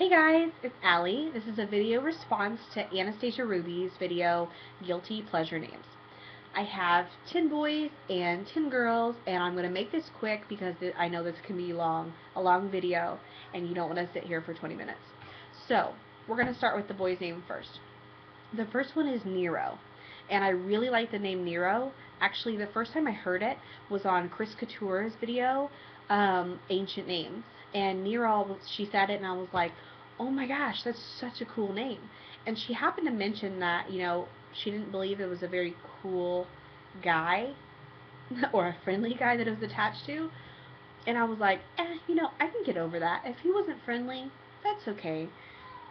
Hey guys, it's Allie. This is a video response to Anastasia Ruby's video, Guilty Pleasure Names. I have 10 boys and 10 girls, and I'm going to make this quick because I know this can be a long video, and you don't want to sit here for 20 minutes. So, we're going to start with the boy's name first. The first one is Nero, and I really like the name Nero. Actually, the first time I heard it was on Chris Couture's video, Ancient Names. And Nero, she said it, and I was like, oh my gosh, that's such a cool name. And she happened to mention that, she didn't believe it was a very cool guy, or a friendly guy that it was attached to. And I was like, I can get over that. If he wasn't friendly, that's okay.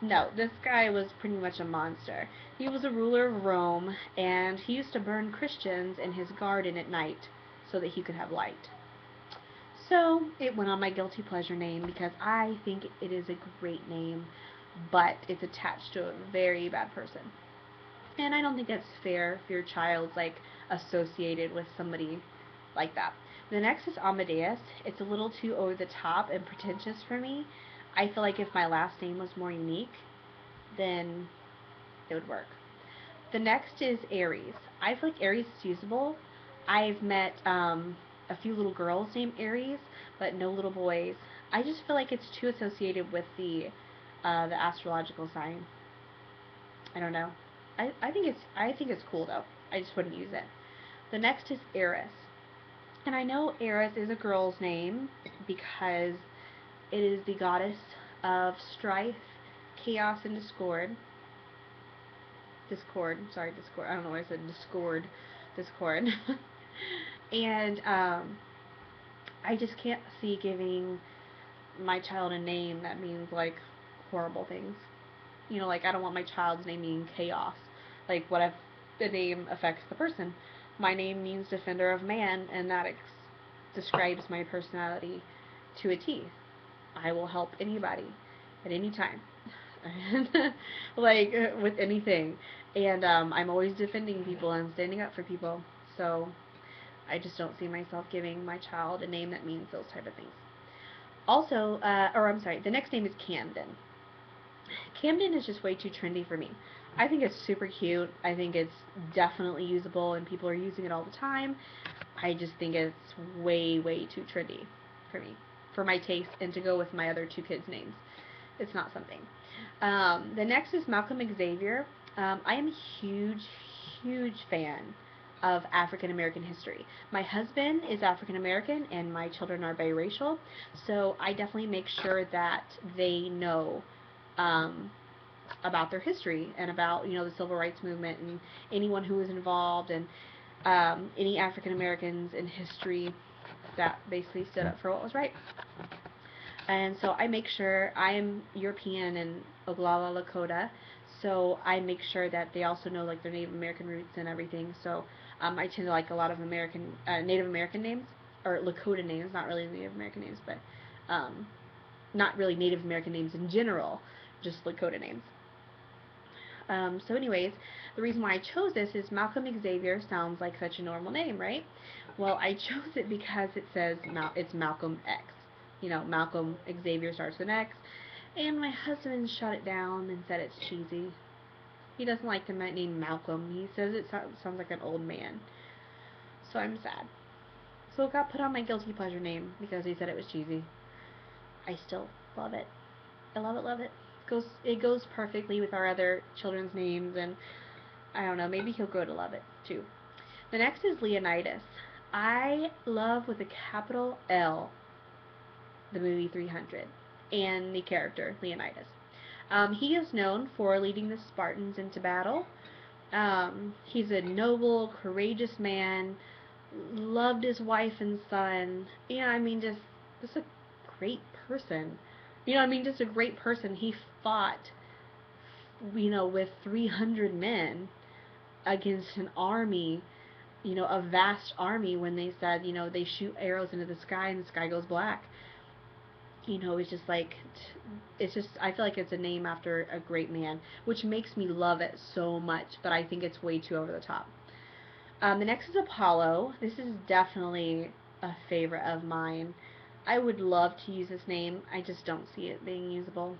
No, this guy was pretty much a monster. He was a ruler of Rome, and he used to burn Christians in his garden at night so that he could have light. So it went on my guilty pleasure name because I think it is a great name, but it's attached to a very bad person. And I don't think that's fair if your child's associated with somebody like that. The next is Amadeas. It's a little too over the top and pretentious for me. I feel like if my last name was more unique, then it would work. The next is Eris. I feel like Eris is usable. I've met a few little girls named Eris, but no little boys. I just feel like it's too associated with the astrological sign. I don't know. I think it's cool though. I just wouldn't use it. The next is Eris. And I know Eris is a girl's name because it is the goddess of strife, chaos, and discord. Discord. I don't know why I said discord. Discord. And I just can't see giving my child a name that means horrible things. I don't want my child's name being chaos. What if the name affects the person? My name means defender of man, and that describes my personality to a T. I will help anybody at any time. With anything. And I'm always defending people and standing up for people. So I just don't see myself giving my child a name that means those type of things. Also, the next name is Camden. Camden is just way too trendy for me. I think it's super cute. I think it's definitely usable and people are using it all the time. I just think it's way too trendy for me, for my taste, and to go with my other two kids' names. It's not something. The next is Malcom Xavier. I am a huge fan of African American history. My husband is African American and my children are biracial, so I definitely make sure that they know about their history and about the civil rights movement and anyone who was involved, and any African Americans in history that basically stood up for what was right. And so I make sure, I am European and Oglala Lakota, so I make sure that they also know their Native American roots and everything. So I tend to like a lot of Native American names, or Lakota names, not really Native American names, but not really Native American names in general, just Lakota names. So anyways, the reason why I chose this is Malcom Xavier sounds like such a normal name, right? Well, I chose it because it says it's Malcolm X. Malcolm Xavier starts with an X, and my husband shut it down and said it's cheesy. He doesn't like the name Malcolm. He says it sounds like an old man. So I'm sad. So it got put on my guilty pleasure name because he said it was cheesy. I still love it. I love it. It goes perfectly with our other children's names, and I don't know, maybe he'll grow to love it too. The next is Leonidas. I love, with a capital L, the movie 300 and the character Leonidas. He is known for leading the Spartans into battle. He's a noble, courageous man, loved his wife and son. Just a great person. Just a great person. He fought, with 300 men against an army, a vast army, when they said, they shoot arrows into the sky and the sky goes black. I feel like it's a name after a great man, which makes me love it so much, but I think it's way too over the top. The next is Apollo. This is definitely a favorite of mine. I would love to use this name. I just don't see it being usable.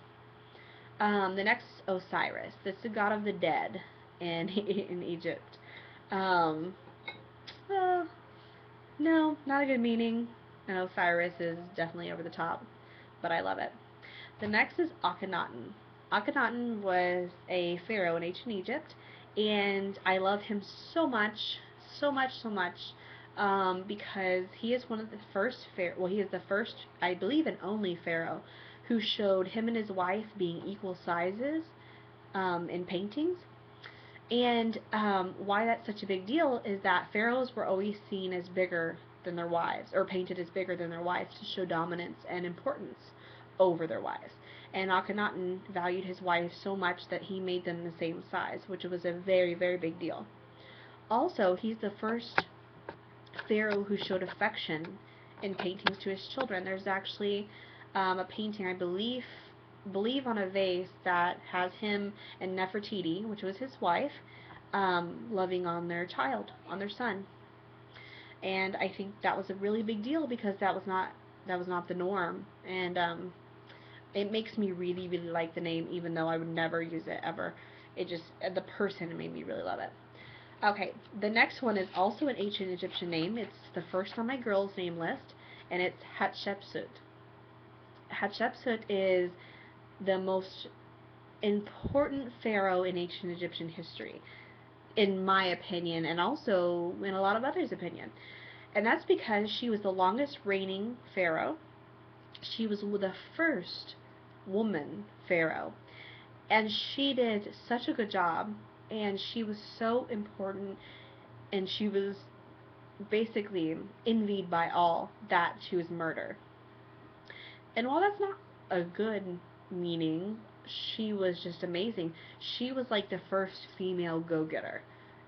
The next is Osiris. This is the god of the dead in in Egypt. Um, uh, no, not a good meaning. And Osiris is definitely over the top, but I love it. The next is Ahkenatan. Ahkenatan was a pharaoh in ancient Egypt, and I love him so much, so much, so much, because he is one of the first well, he is the first, I believe, and only pharaoh who showed him and his wife being equal sizes in paintings. And why that's such a big deal is that pharaohs were always seen as bigger than their wives, or painted as bigger than their wives to show dominance and importance over their wives. And Akhenaten valued his wife so much that he made them the same size, which was a very, very big deal. Also, he's the first pharaoh who showed affection in paintings to his children. There's actually a painting, I believe on a vase that has him and Nefertiti, which was his wife, loving on their child, on their son. And I think that was a really big deal because that was not the norm. And it makes me really, really like the name, even though I would never use it ever. It just, the person made me really love it. Okay, the next one is also an ancient Egyptian name. It's the first on my girls' name list, and it's Hatshepsut. Hatshepsut is the most important pharaoh in ancient Egyptian history, in my opinion, and also in a lot of others' opinion. And that's because she was the longest reigning pharaoh. She was the first woman pharaoh, and she did such a good job, and she was so important, and she was basically envied by all that she was murdered. And while that's not a good meaning, she was just amazing. She was like the first female go-getter,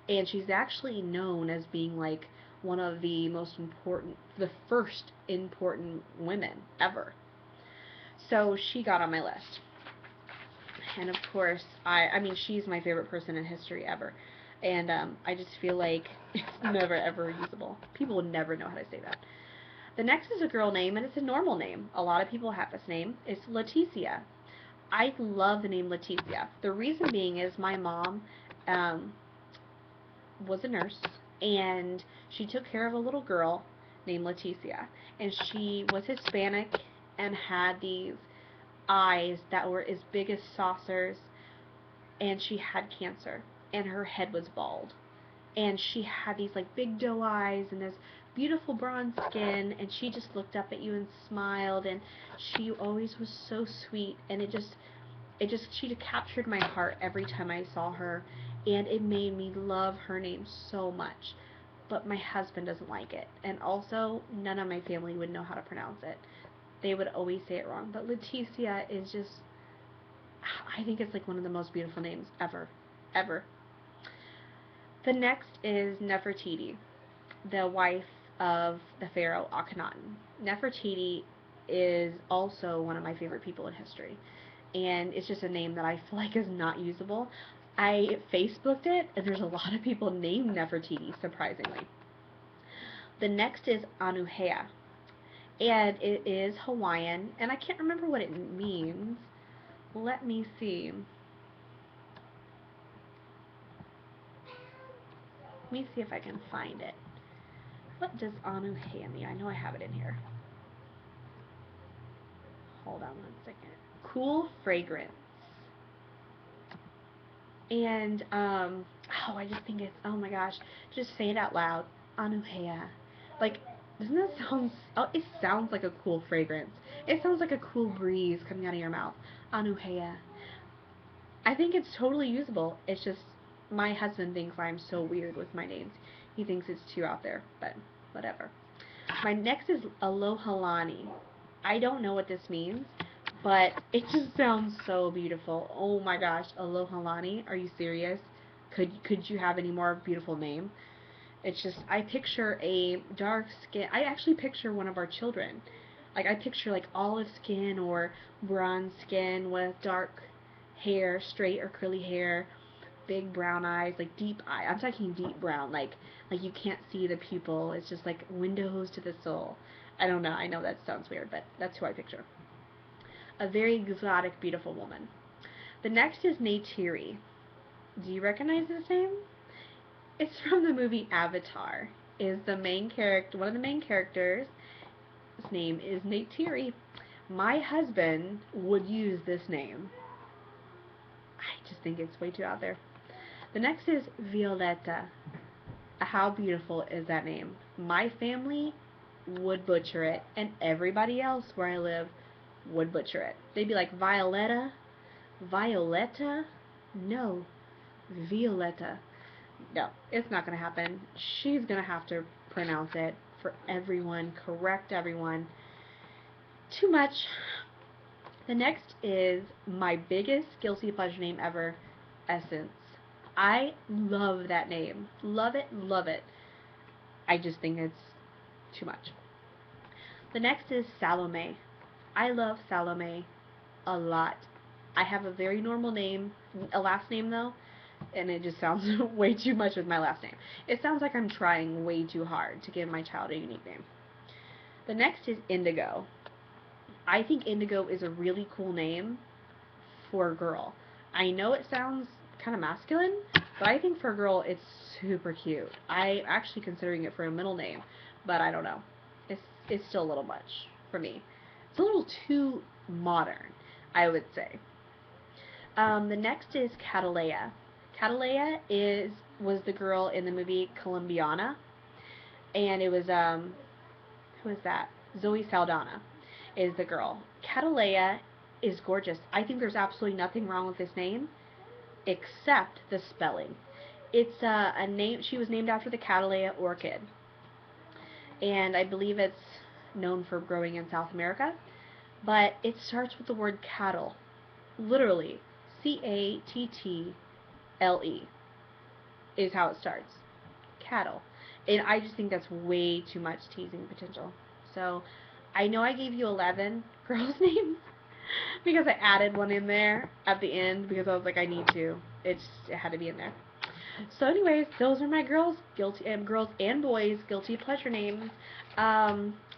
and she's actually known as being like one of the most important, the first important women ever. So she got on my list. And of course, I mean, she's my favorite person in history ever. And I just feel like it's never ever usable. People would never know how to say that. The next is a girl name, and it's a normal name. A lot of people have this name. It's Laticia. I love the name Laticia. The reason being is my mom was a nurse, and she took care of a little girl named Laticia. And she was Hispanic and had these eyes that were as big as saucers, and she had cancer, and her head was bald, and she had these like big doe eyes and this beautiful bronze skin, and she just looked up at you and smiled, and she always was so sweet, and she captured my heart every time I saw her, and it made me love her name so much. But my husband doesn't like it, and also none of my family would know how to pronounce it. They would always say it wrong. But Laticia is just, I think it's like one of the most beautiful names ever. Ever. The next is Nefertiti, the wife of the pharaoh Akhenaten. Nefertiti is also one of my favorite people in history. And it's just a name that I feel like is not usable. I Facebooked it, and there's a lot of people named Nefertiti, surprisingly. The next is Anuhea, and it is Hawaiian, and I can't remember what it means. Let me see. Let me see if I can find it. What does Anuhea mean? I know I have it in here. Hold on one second. Cool fragrance. And, oh, I just think it's, oh my gosh, just say it out loud. Anuhea. Like, doesn't that sound, oh, it sounds like a cool fragrance. It sounds like a cool breeze coming out of your mouth. Anuhea. I think it's totally usable. It's just, my husband thinks I'm so weird with my names. He thinks it's too out there, but whatever. My next is Alohalani. I don't know what this means, but it just sounds so beautiful. Oh my gosh, Alohalani, are you serious? Could you have any more beautiful name? It's just, I picture a dark skin. I actually picture one of our children. Like, I picture like olive skin or bronze skin with dark hair, straight or curly hair, big brown eyes, like deep eye. I'm talking deep brown, like you can't see the pupil. It's just like windows to the soul. I don't know. I know that sounds weird, but that's who I picture. A very exotic, beautiful woman. The next is Neytiri. Do you recognize this name? It's from the movie Avatar. Is the main character, one of the main characters. His name is Neytiri. My husband would use this name. I just think it's way too out there. The next is Violetta. How beautiful is that name? My family would butcher it, and everybody else where I live would butcher it. They'd be like, Violetta? Violetta? No. Violetta. No, it's not going to happen. She's going to have to pronounce it for everyone, correct everyone. Too much. The next is my biggest guilty pleasure name ever, Essence. I love that name. Love it, love it. I just think it's too much. The next is Salome. I love Salome a lot. I have a very normal name, a last name though, and it just sounds way too much with my last name. It sounds like I'm trying way too hard to give my child a unique name. The next is Indigo. I think Indigo is a really cool name for a girl. I know it sounds kind of masculine, but I think for a girl it's super cute. I'm actually considering it for a middle name, but I don't know. It's still a little much for me. It's a little too modern, I would say. The next is Cattleya. Cattleya was the girl in the movie Colombiana, and it was who is that? Zoe Saldana is the girl. Cattleya is gorgeous. I think there's absolutely nothing wrong with this name except the spelling. It's a name. She was named after the Cattleya orchid, and I believe it's known for growing in South America. But it starts with the word cattle, literally Cattle is how it starts. Cattle. And I just think that's way too much teasing potential. So I know I gave you 11 girls' names because I added one in there at the end because I was like, I need to. It had to be in there. So anyways, those are my girls and boys guilty pleasure names.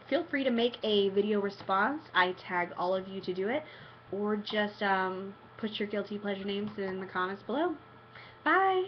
Feel free to make a video response. I tag all of you to do it, or just put your guilty pleasure names in the comments below. Bye!